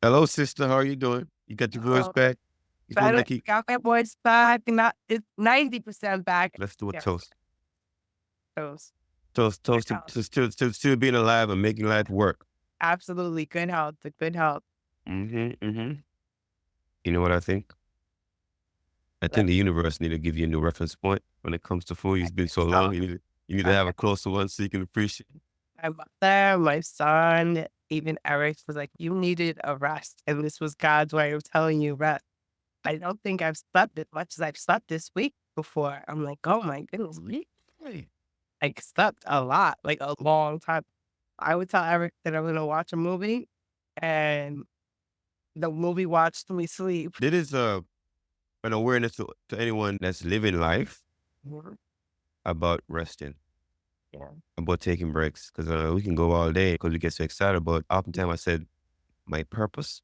Hello, sister. How are you doing? You got your voice Oh, back? You feeling better like you? got my voice back, not it's 90% back. Let's do a Yes, toast. those good Toast health. to still being alive and making life work. Absolutely, good health, the good health. Mm-hmm. You know what I think? I Let think the universe need to give you a new reference point when it comes to food. I It's been think so so. long. You need to I have a think closer one so you can appreciate it. my mother, my son, even Eric was like, "You needed a rest," and this was God's way of telling you rest. I don't think I've slept as much as I've slept this week before. I'm like, "Oh my goodness, Really? I slept a lot, like a long time." I would tell Eric that I'm gonna watch a movie, and the movie watched me sleep. This is an awareness to anyone that's living life Mhm. about resting, Yeah. about taking breaks. Because we can go all day because we get so excited. But oftentimes I said, my purpose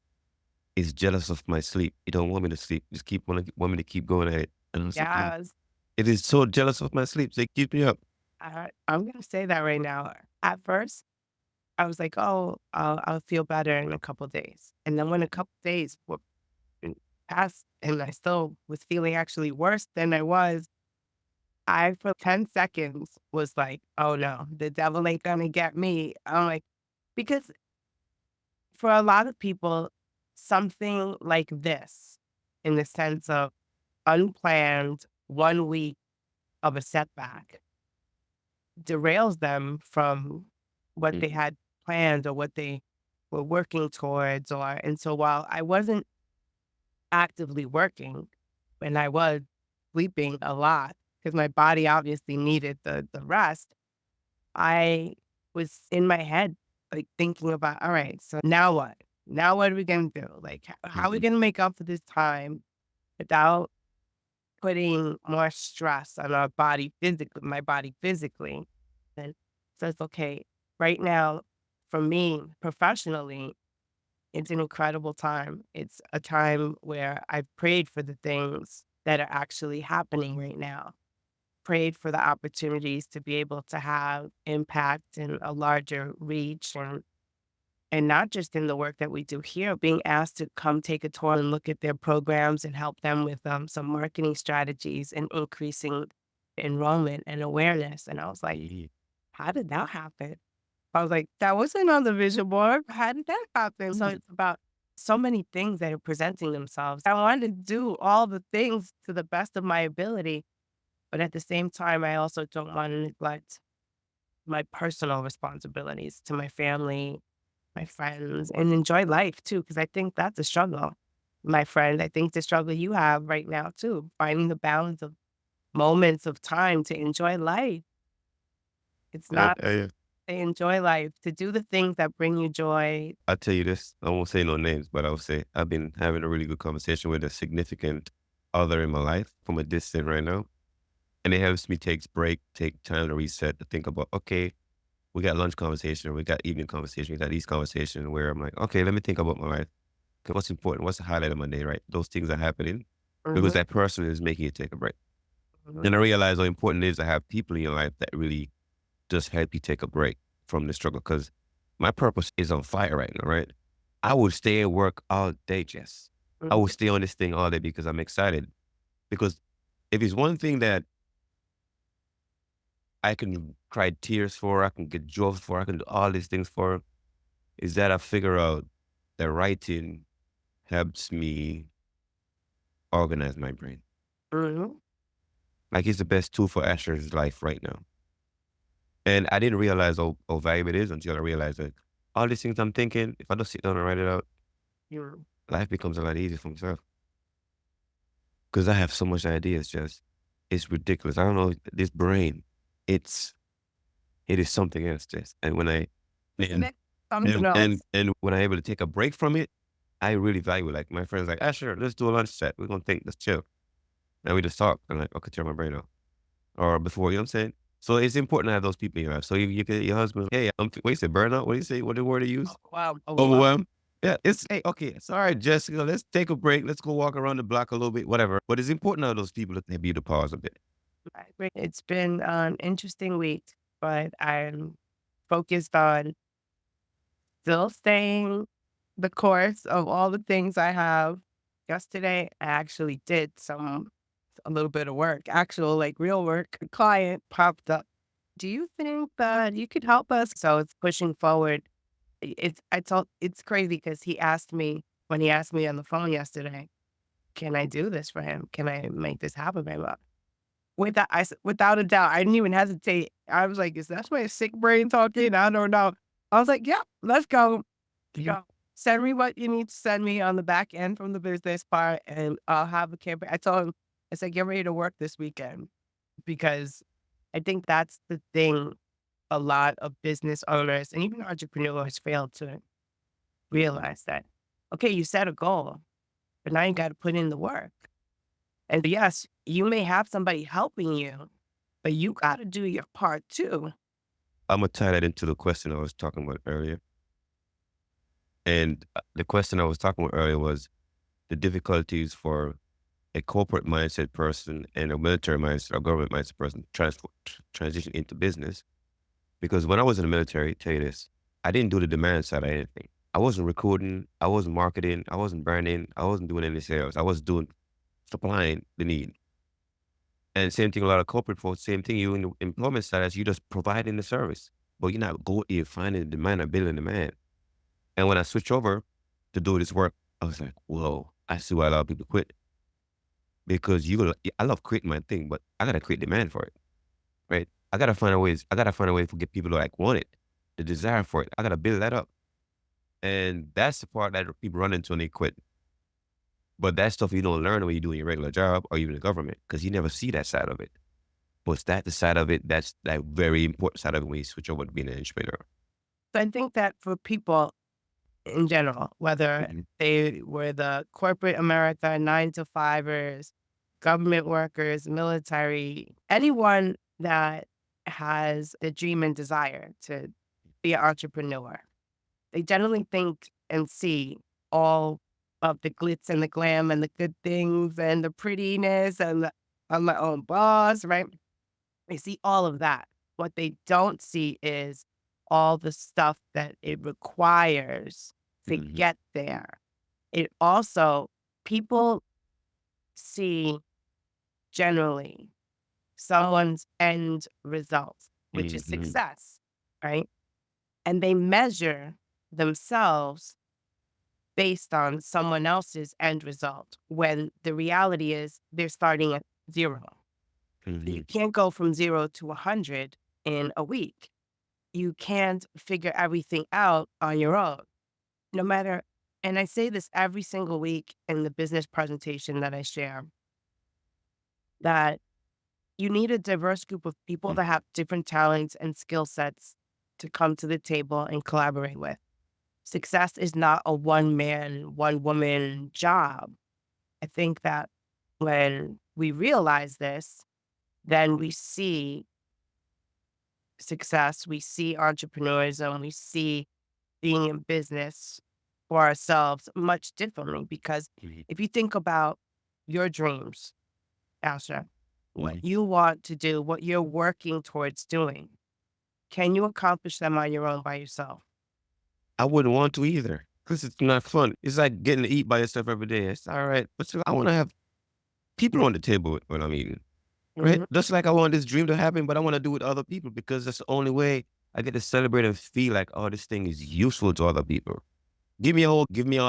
is jealous of my sleep. It don't want me to sleep. Just want me to keep going at it. And I was like, Yes. it is so jealous of my sleep. So it keeps me up. I'm gonna say that right now. At first, I was like, "Oh, I'll feel better in a couple days." And then when a couple days were passed and I still was feeling actually worse than I was, I for 10 seconds was like, "Oh no, the devil ain't gonna get me." I'm like, because for a lot of people, something like this, in the sense of unplanned 1 week of a setback, derails them from what they Mhm. had planned or what they were working towards. And so while I wasn't actively working and I was sleeping a lot because my body obviously needed the rest, I was in my head, like thinking about, all right, so now what? Now what are we going to do? Like, how are we Mhm. going to make up for this time without putting more stress on our body physically, my body physically? And says, okay, right now, for me professionally, it's an incredible time. It's a time where I've prayed for the things that are actually happening right now, prayed for the opportunities to be able to have impact and a larger reach and not just in the work that we do here, being asked to come take a tour and look at their programs and help them with some marketing strategies and increasing enrollment and awareness. And I was like, Mhm. how did that happen? I was like, that wasn't on the vision board. How did that happen? So it's about so many things that are presenting themselves. I wanted to do all the things to the best of my ability, but at the same time, I also don't want to neglect my personal responsibilities to my family, my friends, and enjoy life too, because I think that's a struggle. My friend, I think the struggle you have right now too, finding the balance of moments of time to enjoy life. It's not I, to enjoy life, to do the things that bring you joy. I'll tell you this. I won't say no names, but I'll say I've been having a really good conversation with a significant other in my life from a distance right now. And it helps me take time to reset, to think about, okay, we got lunch conversation, we got evening conversation, we got these conversations where I'm like, okay, let me think about my life. 'Cause what's important? What's the highlight of my day, right? Those things are happening because Mhm, that person is making you take a break. mhm. And I realize how important it is to have people in your life that really just help you take a break from the struggle. Cause my purpose is on fire right now, right? I would stay at work all day, Jess. I would Mhm. stay on this thing all day because I'm excited. Because if it's one thing that I can cry tears for, I can get joy for, I can do all these things for, is that I figure out that writing helps me organize my brain. Mhm. Like it's the best tool for Asher's life right now. And I didn't realize how valuable it is until I realized that all these things I'm thinking, if I just sit down and write it out, You life becomes a lot easier for myself. Because I have so much ideas, just it's ridiculous. I don't know this brain. It's it is something else, just and when I and and that's something else. and when I'm able to take a break from it, I really value it. Like my friends like, Asher, let's do a lunch set. We're gonna think, let's chill. And we just talk. I'm like, okay, turn my brain off. Or before, you know what I'm saying? So it's important to have those people in your life. So you can your husband, hey, what do you say, burnout? What do you say? What the word you use? Wow, overwhelmed. Overwhelmed. Yeah, it's hey, okay, it's all right, Jessica. Let's take a break. Let's go walk around the block a little bit, whatever. But it's important to have those people that have you to pause a bit. I agree. It's been an interesting week, but I'm focused on still staying, the course of all the things I have. Yesterday, I actually did a little bit of work, actual like real work. A client popped up. Do you think that you could help us? So it's pushing forward. It's crazy because he asked me when he asked me on the phone yesterday, can I do this for him? Can I make this happen for him? Without a doubt, I didn't even hesitate. I was like, "Is that my sick brain talking? I don't know." I was like, "Yeah, let's go. Mhm. Go. Send me what you need to send me on the back end from the business part, and I'll have a campaign." I told him, I said, "Get ready to work this weekend," because I think that's the thing a lot of business owners and even entrepreneurs fail to realize that, okay, you set a goal, but now you gotta put in the work. And yes, you may have somebody helping you, but you gotta do your part too. Imma tie that into the question I was talking about earlier, and, the question I was talking about earlier was the difficulties for a corporate mindset person and a military mindset or government mindset person transition into business. Because when I was in the military, tell you this, I didn't do the demand side of anything. I wasn't recruiting, I wasn't marketing, I wasn't branding, I wasn't doing any sales. I was doing supplying the need. And same thing, a lot of corporate folks, same thing, you in the employment status, you just providing the service. But you're finding the demand or building demand. And when I switched over to do this work, I was like, whoa, I see why a lot of people quit. Because I love creating my thing, but I gotta create demand for it. Right? I gotta find a way to get people to like want it, the desire for it. I gotta build that up. And that's the part that people run into and they quit. But that stuff you don't learn when you do your regular job or even the government, because you never see that side of it. But that's the side of it, that's that very important side of it when you switch over to being an entrepreneur. So I think that for people in general, whether Mhm, they were the corporate America, 9 to 5ers, government workers, military, anyone that has the dream and desire to be an entrepreneur, they generally think and see all of the glitz and the glam and the good things and the prettiness and I'm my own boss, right? They see all of that. What they don't see is all the stuff that it requires to mhm, get there. It also, people see generally someone's end result, which is mhm, success, right? And they measure themselves based on someone else's end result when the reality is they're starting at zero. You mhm, can't go from 0 to 100 in a week. You can't figure everything out on your own. No matter, and I say this every single week in the business presentation that I share, that you need a diverse group of people that have different talents and skill sets to come to the table and collaborate with. Success is not a one man, one woman job. I think that when we realize this, then we see success, we see entrepreneurism, we see being in business for ourselves much differently. Because mhm, if you think about your dreams, Asha, what mhm. you want to do, what you're working towards doing, can you accomplish them on your own by yourself? I wouldn't want to either, because it's not fun. It's like getting to eat by yourself every day. It's all right, but still, I wanna have people on the table when I'm eating. Right? Mhm. Just like I want this dream to happen, but I wanna do it with other people because that's the only way I get to celebrate and feel like, "Oh, this thing is useful to other people." Give me all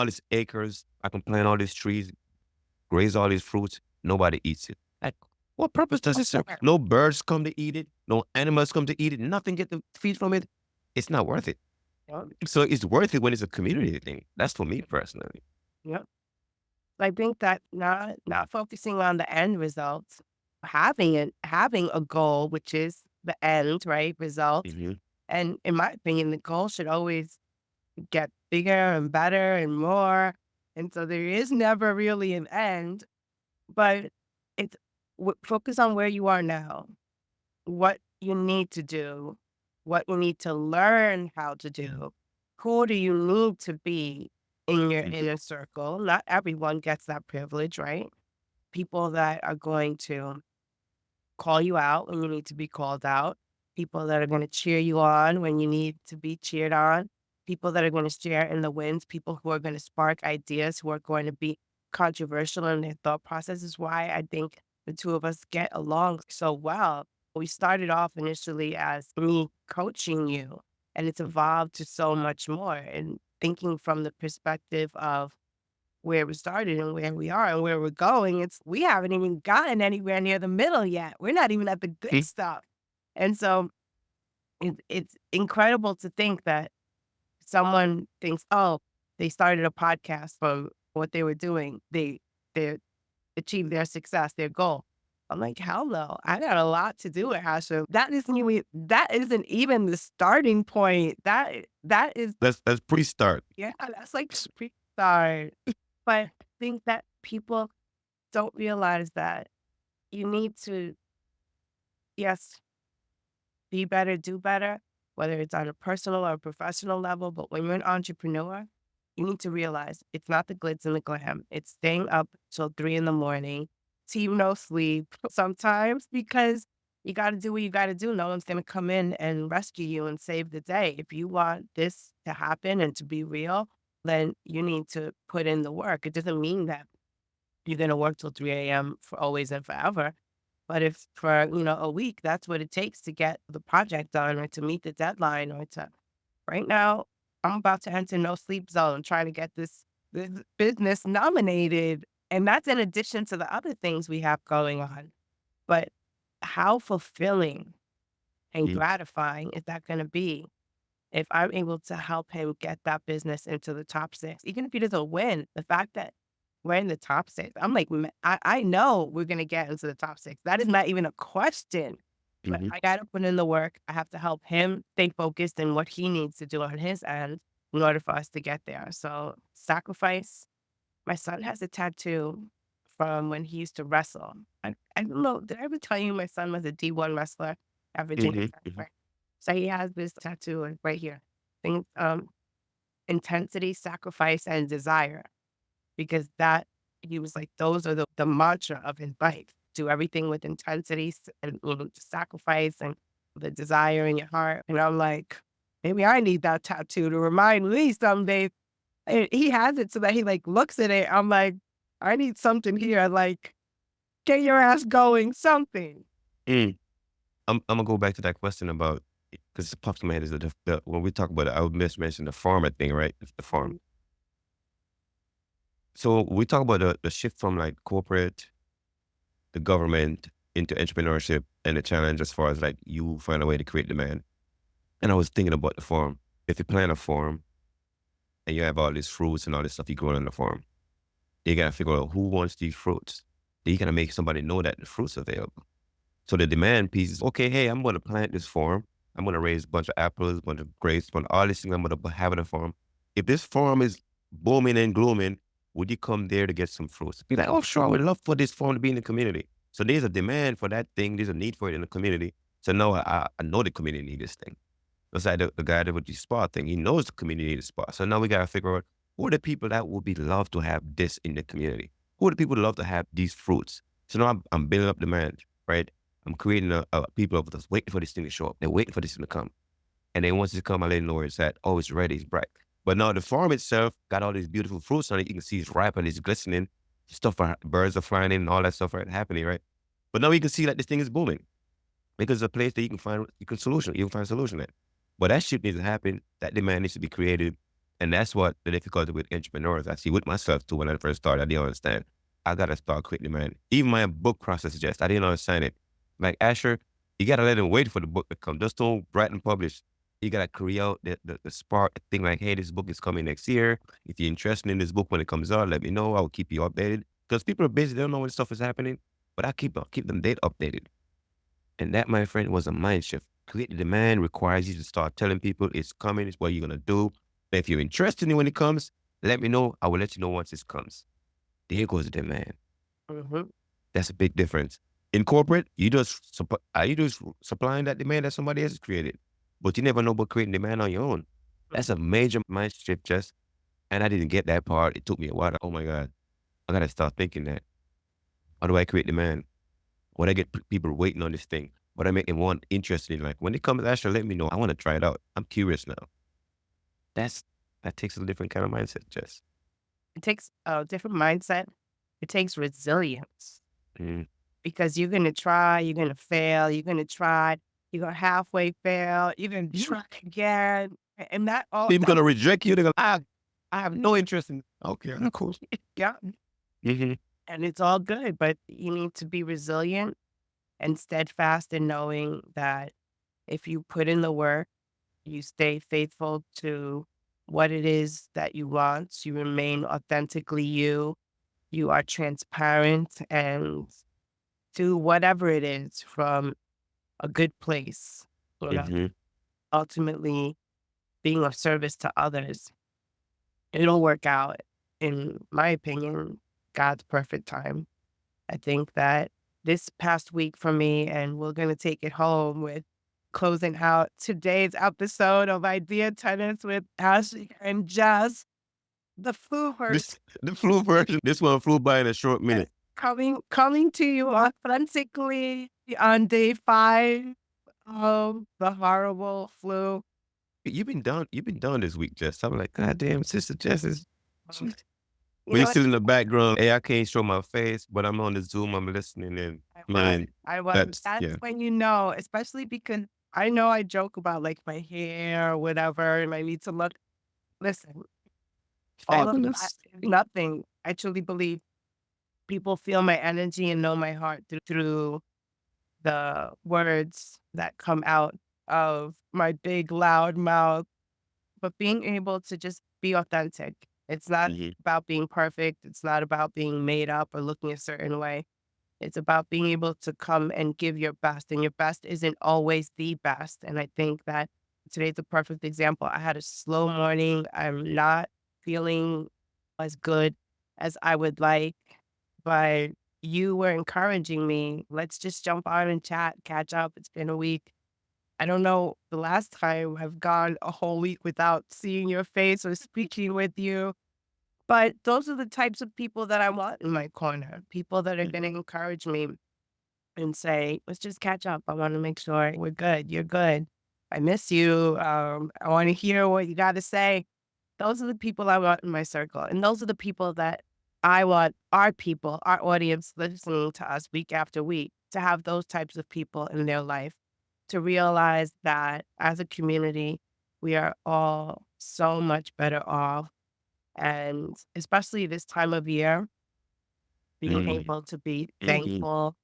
these acres, I can plant all these trees, graze all these fruits, nobody eats it. Like, what purpose does it serve? No birds come to eat it, no animals come to eat it, nothing get to feed from it. It's not worth it. Yep. So it's worth it when it's a community thing. That's for me personally. Yep. I think that not focusing on the end results, having a goal, which is the end, right? Result. Mhm, And in my opinion, the goal should always get bigger and better and more. And so there is never really an end, but it's focus on where you are now, what you need to do, what you need to learn how to do. Who do you need to be in your mhm, inner circle? Not everyone gets that privilege, right? People that are going to call you out when you need to be called out, people that are going to cheer you on when you need to be cheered on. people that are going to share in the wins, people who are going to spark ideas, who are going to be controversial in their thought process is why I think the two of us get along so well. We started off initially as me coaching you, and it's evolved to so much more. And thinking from the perspective of where we started and where we are and where we're going, it's we haven't even gotten anywhere near the middle yet. We're not even at the good Mm. stuff. And so it's incredible to think that someone thinks, "Oh, they started a podcast from what they were doing. They achieved their success, their goal." I'm like, "Hell no. I got a lot to do at Hashem. That isn't even the starting point. That is That's pre-start. yeah, that's like the pre-start." But I think that people don't realize that you need to, yes, be better, do better, whether it's on a personal or professional level. But when you're an entrepreneur, you need to realize it's not the glitz and the glam. It's staying up till 3 in the morning, team no sleep sometimes because you got to do what you got to do. No one's going to come in and rescue you and save the day. If you want this to happen and to be real, then you need to put in the work. It doesn't mean that you're going to work till 3 a.m. for always and forever. But if for, a week, that's what it takes to get the project done or to meet the deadline or to right now, I'm about to enter no sleep zone trying to get this business nominated. And that's in addition to the other things we have going on. But how fulfilling and Mm. gratifying is that going to be if I'm able to help him get that business into the top six, even if he doesn't win, the fact that we're in the top six, I'm like, I know we're going to get into the top six. That is not even a question. But Mhm. I got to put in the work. I have to help him stay focused in what he needs to do on his end in order for us to get there. So, sacrifice. My son has a tattoo from when he used to wrestle. I don't know. Did I ever tell you my son was a D1 wrestler at Virginia Mhm. Tech? Mhm. Right. So he has this tattoo right here. Thing, intensity, sacrifice, and desire. Because that he was like, those are the mantra of his life. Do everything with intensity and sacrifice and the desire in your heart. And I'm like, maybe I need that tattoo to remind me someday. And he has it so that he like looks at it. I'm like, I need something here. Like, get your ass going, something. Mm. I'm gonna go back to that question about because it pops in my head is the when we talk about it, I would mention the farmer thing, right? The farm. Mhm. So we talk about the shift from like corporate, the government into entrepreneurship and the challenge as far as like you find a way to create demand. And I was thinking about the farm. If you plant a farm and you have all these fruits and all this stuff you grow on the farm, you gotta figure out who wants these fruits. Then you gotta make somebody know that the fruit's available. So the demand piece is okay. Hey, I'm gonna plant this farm. I'm gonna raise a bunch of apples, a bunch of grapes, bunch all these things I'm gonna have in a farm. If this farm is booming and glooming, would you come there to get some fruits? Be like, oh, sure, I would love for this farm to be in the community. So there's a demand for that thing. There's a need for it in the community. So now I know the community need this thing. It's like the guy that with the spa thing. He knows the community need a spa. So now we gotta figure out who are the people that would be love to have this in the community. Who are the people that love to have these fruits? So now I'm building up demand, right? I'm creating a people that's waiting for this thing to show up. They're waiting for this thing to come. And then once it come, I let them know where it's at. Oh, it's ready. It's bright. But now the farm itself got all these beautiful fruits on it. You can see it's ripe and it's glistening. Stuff, birds are flying in and all that stuff right happening, right? But now you can see that this thing is booming because it's a place that you can find solution at. But that shit needs to happen. That demand needs to be created. And that's what the difficulty with entrepreneurs, I see with myself too when I first started. I didn't understand. I gotta start creating demand. Even my book process suggests I didn't understand it. Like Asher, you gotta let them wait for the book to come. Just don't write and publish. You gotta create the spark, the thing like, hey, this book is coming next year. If you're interested in this book when it comes out, let me know. I will keep you updated. Because people are busy, they don't know when stuff is happening. But I keep them date updated. And that, my friend, was a mind shift. Create the demand requires you to start telling people it's coming, it's what you're gonna do. But if you're interested in it when it comes, let me know. I will let you know once it comes. There goes the demand. Mhm. That's a big difference. In corporate, you just supplying that demand that somebody else has created, but you never know about creating demand on your own. That's a major mind shift, Jess. And I didn't get that part. It took me a while. Oh my God, I gotta start thinking that. How do I create demand? When I get people waiting on this thing, what I make them want interested in, like when it comes, actually let me know. I want to try it out. I'm curious now. That's that takes a different kind of mindset, Jess. It takes a different mindset. It takes resilience Mm. because you're gonna try, you're gonna fail, you're gonna try, you're gonna halfway fail, you're gonna Yeah. try again, and that all People that gonna reject you. They're gonna, I have no interest in. Okay, that's cool. yeah, Hmm. and it's all good, but you need to be resilient and steadfast in knowing that if you put in the work, you stay faithful to what it is that you want, you remain authentically you, you are transparent and do whatever it is from a good place, you know, Hmm. ultimately being of service to others. It'll work out, in my opinion, God's perfect time. I think that this past week for me, and we're going to take it home with closing out today's episode of Idea Tennis with Ashley and Jazz, the flu This the flu version. This one flew by in a short minute. coming to you authentically on day 5 of the horrible flu. You've been down. You've been down this week, Jess. I'm like, God damn, Sister Jess is. Um, You When know you're what? still in the background, hey, I can't show my face, but I'm on the Zoom. I'm listening in. Man, I was. that's That's yeah. when you know, especially because I know I joke about, like, my hair or whatever, and I need to look listen, all of that Fabulous. is nothing. I truly believe people feel my energy and know my heart through the words that come out of my big, loud mouth. But being able to just be authentic. It's not Hmm. about being perfect. It's not about being made up or looking a certain way. It's about being able to come and give your best, and your best isn't always the best. And I think that today's a perfect example. I had a slow morning. I'm not feeling as good as I would like, but you were encouraging me. Let's just jump on and chat, catch up. It's been a week. I don't know the last time I've gone a whole week without seeing your face or speaking with you, but those are the types of people that I want in my corner, people that are gonna encourage me and say, "Let's just catch up. I wanna make sure we're good. You're good. I miss you. I wanna hear what you gotta say." Those are the people I want in my circle, and those are the people that I want our people, our audience listening to us week after week, to have those types of people in their life, to realize that as a community, we are all so much better off, and especially this time of year, being able to be Hmm. thankful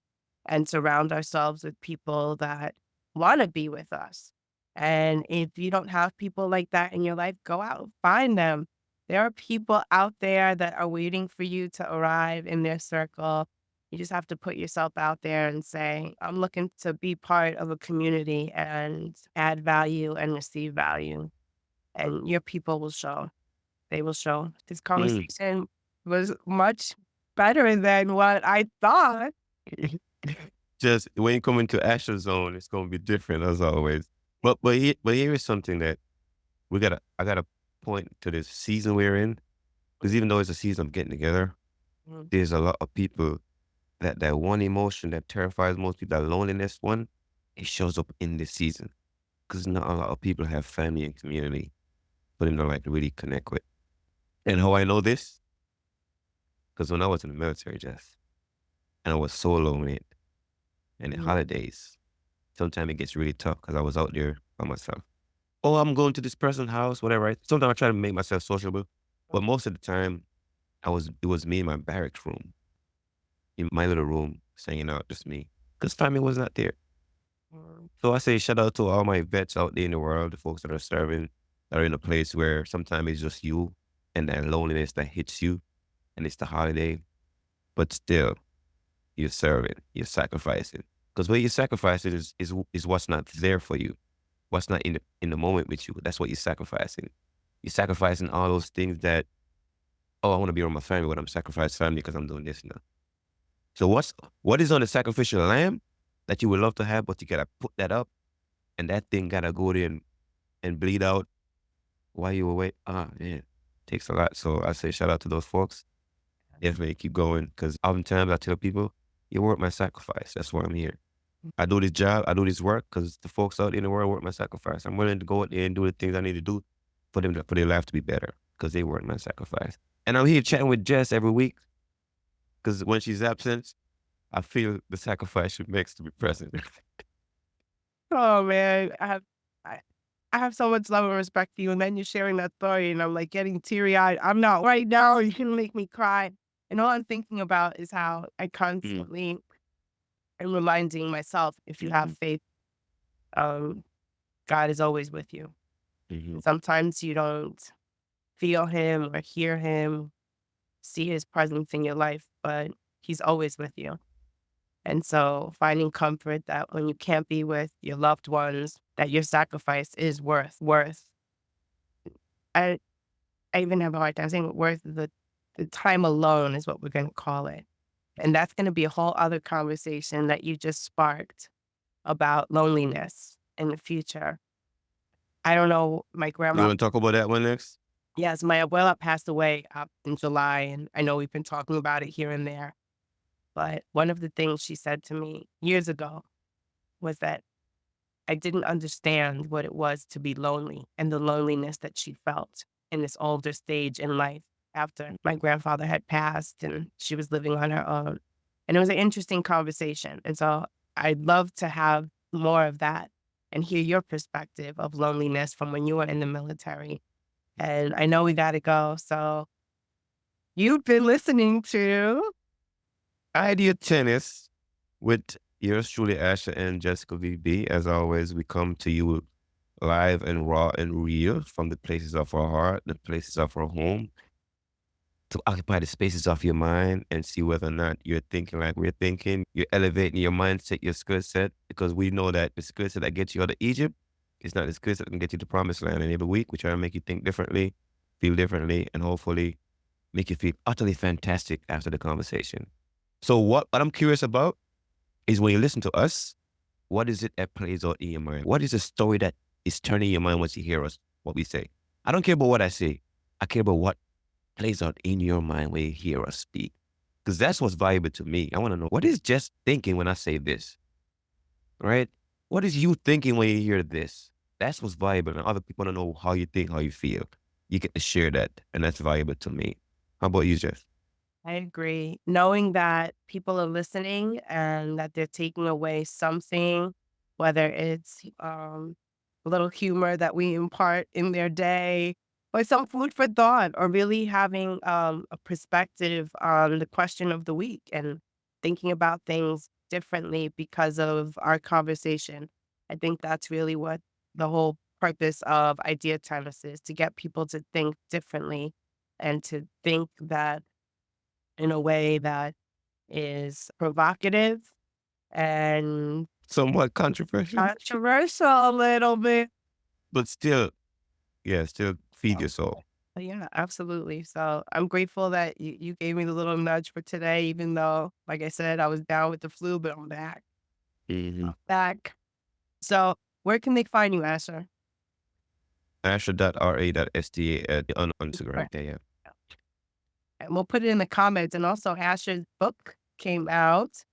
and surround ourselves with people that wanna be with us. And if you don't have people like that in your life, go out and find them. There are people out there that are waiting for you to arrive in their circle. You just have to put yourself out there and say, "I'm looking to be part of a community and add value and receive value." And your people will show. They will show. This Hmm. conversation was much better than what I thought. Just when you come into action zone, it's gonna be different as always. But here is something that I gotta point to this season we're in, because even though it's a season of getting together, Mm. there's a lot of people that one emotion that terrifies most people, that loneliness one, it shows up in this season. Because not a lot of people have family and community for them to like really connect with. And how I know this? Because when I was in the military, Jess, and I was so lonely, and the Mhm. holidays, sometimes it gets really tough because I was out there by myself. Oh, I'm going to this person's house, whatever. Right? Sometimes I try to make myself sociable, but most of the time, it was me in my barracks room, in my little room, hanging out, just me, because family was not there. Mm. So I say shout out to all my vets out there in the world, the folks that are serving, that are in a place where sometimes it's just you and that loneliness that hits you, and it's the holiday, but still you're serving, you're sacrificing. Because what you're sacrificing is what's not there for you, what's not in the moment with you. That's what you're sacrificing. You're sacrificing all those things that, oh, I want to be around my family, but I'm sacrificing family because I'm doing this now. So what is on the sacrificial lamb that you would love to have, but you gotta put that up, and that thing gotta go there and bleed out while you away. Ah, yeah, takes a lot. So I say shout out to those folks. Definitely keep going, because oftentimes I tell people, you're worth my sacrifice. That's why I'm here. I do this job, I do this work because the folks out in the world worth my sacrifice. I'm willing to go out there and do the things I need to do for their life to be better because they weren't my sacrifice. And I'm here chatting with Jess every week because when she's absent, I feel the sacrifice she makes to be present. Oh man, I, I have so much love and respect for you, and then you're sharing that story, and I'm like getting teary eyed. I'm not right now. You can make me cry. And all I'm thinking about is how I Mm, constantly am reminding myself, if you have faith, um, God is always with you. mhm. Sometimes you don't feel Him or hear Him, see His presence in your life, but He's always with you. And so finding comfort that when you can't be with your loved ones, that your sacrifice is worth. I I even have a hard time saying worth the time alone is what we're gonna call it. And that's gonna be a whole other conversation that you just sparked about loneliness in the future. I don't know, my You grandma, want to talk about that one next? yes, my abuela passed away up in July, and I know we've been talking about it here and there. But one of the things she said to me years ago was that I didn't understand what it was to be lonely and the loneliness that she felt in this older stage in life after my grandfather had passed and she was living on her own. And it was an interesting conversation. And so I'd love to have more of that and hear your perspective of loneliness from when you were in the military. And I know we got to go. So you've been listening to Idea Tennis with yours truly, Asha and Jessica VB. As always, we come to you live and raw and real from the places of our heart, the places of our home, to occupy the spaces of your mind and see whether or not you're thinking like we're thinking. You're elevating your mindset, your skill set, because we know that the skill set that gets you out of Egypt is not the skill set that can get you to promised land. And every week we try to make you think differently, feel differently, and hopefully make you feel utterly fantastic after the conversation. So what I'm curious about is when you listen to us, what is it that plays out in your mind? What is the story that is turning your mind once you hear us, what we say? I don't care about what I say. I care about what plays out in your mind when you hear us speak. Because that's what's valuable to me. I want to know what is just thinking when I say this, right? What is you thinking when you hear this? That's what's valuable. And other people don't know how you think, how you feel. You get to share that. And that's valuable to me. How about you, Jeff? I agree. Knowing that people are listening and that they're taking away something, whether it's a little humor that we impart in their day, or some food for thought, or really having a perspective on the question of the week and thinking about things differently because of our conversation. I think that's really what the whole purpose of Idea Tennis is, to get people to think differently and to think that in a way that is provocative and Somewhat controversial, controversial a little bit. but still, yeah, still feed Oh, your soul. yeah, absolutely. So I'm grateful that you gave me the little nudge for today, even though, like I said, I was down with the flu, but I'm back. Mm-hmm. Back. So where can they find you, Asher? Asher.ra.sta on Right. Instagram. Yeah, yeah. And we'll put it in the comments. And also, Asher's book came out,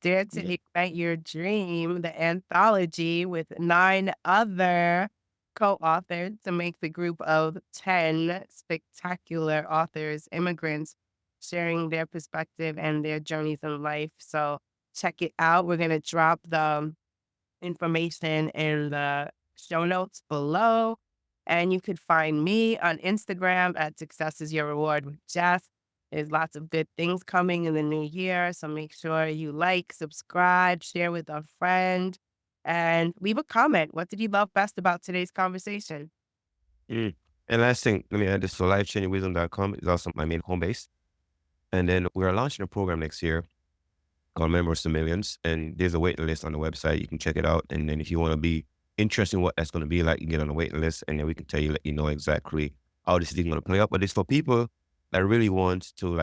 Dare to Yeah. Ignite Your Dream, the anthology with 9 other co-authors to make the group of 10 spectacular authors, immigrants, sharing their perspective and their journeys in life. So check it out. We're going to drop the information in the show notes below. And you could find me on Instagram at Success is Your Reward with Jess. There's lots of good things coming in the new year. So make sure you like, subscribe, share with a friend, and leave a comment. What did you love best about today's conversation? Mm. And last thing, let me add this. So lifechangingwisdom.com is also my main home base. And then we're launching a program next year called Members to Millions. And there's a waiting list on the website. You can check it out. And then if you want to be interested in what that's going to be like, you can get on the waiting list. And then we can tell you, let you know exactly how this is going to play out. But it's for people that really want to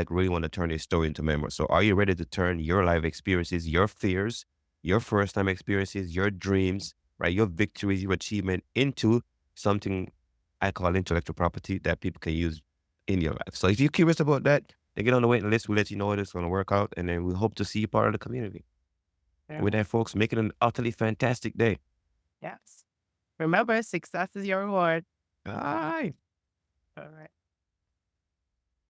really want to turn their story into memory. So are you ready to turn your life experiences, your fears, your first time experiences, your dreams, right? Your victories, your achievement into something I call intellectual property that people can use in your life. So if you're curious about that, then get on the waiting list. We'll let you know what it's going to work out. And then we hope to see you part of the community. And with Yeah. that, folks, make it an utterly fantastic day. Yes. Remember, success is your reward. Bye. All right.